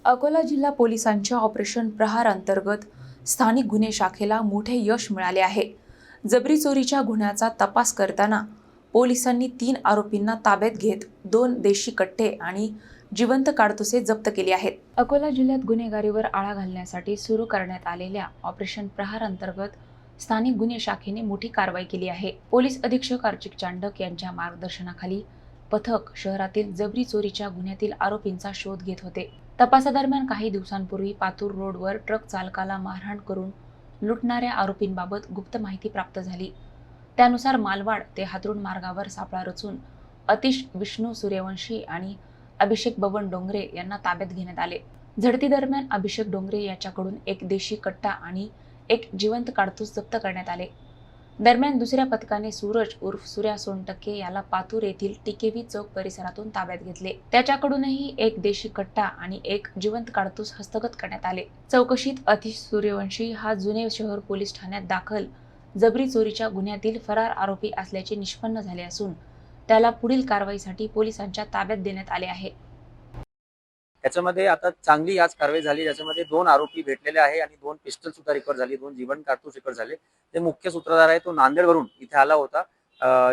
अकोला जिल्हा पोलिसांच्या ऑपरेशन प्रहार अंतर्गत स्थानिक गुन्हे शाखेला मोठे यश मिळाले आहे। जबरी चोरीच्या गुन्ह्याचा तपास करताना पोलिसांनी 3 आरोपींना ताब्यात घेत 2 देशी कट्टे आणि जिवंत काडतुसे जप्त केले आहेत। अकोला जिल्ह्यात गुन्हेगारीवर आळा घालण्यासाठी सुरू करण्यात आलेल्या ऑपरेशन प्रहार अंतर्गत स्थानिक गुन्हे शाखेने मोठी कारवाई केली आहे। पोलीस अधीक्षक अर्चिक चांडक यांच्या मार्गदर्शनाखाली पथक शहरातील जबरी चोरीच्या गुन्ह्यातील आरोपींचा शोध घेत होते। तपासादरम्यान काही दिवसांपूर्वी पातूर रोडवर ट्रक चालकाला मारहाण करून लुटणाऱ्या आरोपींबाबत गुप्त माहिती प्राप्त झाली। त्यानुसार मालवाड ते हातरुण मार्गावर सापळा रचून अतिश विष्णू सूर्यवंशी आणि अभिषेक बबन डोंगरे यांना ताब्यात घेण्यात आले। झडतीदरम्यान अभिषेक डोंगरे याच्याकडून एक देशी कट्टा आणि एक जिवंत काडतूस जप्त करण्यात आले। दरम्यान दुसऱ्या पथकाने सूरज उर्फ सूर्या सोनटक्के याला पातूर येथील टिकेवी चौक परिसरातून ताब्यात घेतले। त्याच्याकडूनही एक देशी कट्टा आणि एक जिवंत काडतूस हस्तगत करण्यात आले। चौकशीत अतिश सूर्यवंशी हा जुने शहर पोलीस ठाण्यात दाखल जबरी चोरीच्या गुन्ह्यातील फरार आरोपी असल्याचे निष्पन्न झाले असून त्याला पुढील कारवाईसाठी पोलिसांच्या ताब्यात देण्यात आले आहे। त्याच्यामध्ये आता चांगली आज कारवाई झाली, ज्याच्यामध्ये 2 आरोपी भेटलेले आहे आणि 2 पिस्टल सुद्धा रिकवर झाली, 2 जिवंत काडतूस रिकवर झाले। ते मुख्य सूत्रधार आहे, तो नांदेडवरून इथे आला होता।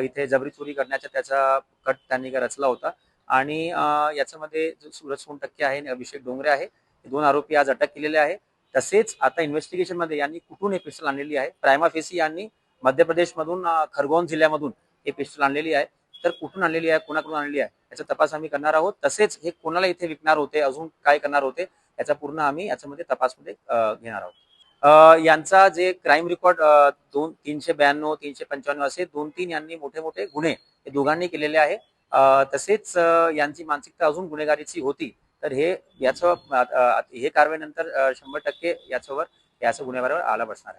इथे जबरी चोरी करण्याचा त्याचा कट त्यांनी रचला होता आणि याच्यामध्ये जो सूरज सोनटक्के आहे आणि अभिषेक डोंगरे आहे, हे 2 आरोपी आज अटक केलेले आहे। तसेच आता इन्व्हेस्टिगेशन मध्ये यांनी कुठून हे पिस्टल आणलेली आहे, प्रायमा फेसी यांनी मध्य प्रदेशमधून खरगोन जिल्ह्यामधून हे पिस्टल आणलेली आहे। तर कुठून आणलेली आहे, कोणाकडून आणलेली आहे याचा तपास आम्ही करणार आहोत। तसेच हे कोणाला इथे विकणार होते, अजून काय करणार होते याचा पूर्ण आम्ही याच्यामध्ये तपासमध्ये घेणार आहोत। यांचा जे क्राईम रेकॉर्ड 392 355 असे 2-3 यांनी मोठे मोठे गुन्हे हे दोघांनी केलेले आहे। तसेच यांची मानसिकता अजून गुन्हेगारीची होती, तर हे याचं हे कारवाईनंतर 100% याच्यावर गुन्हेगारावर आळा बसणार आहे।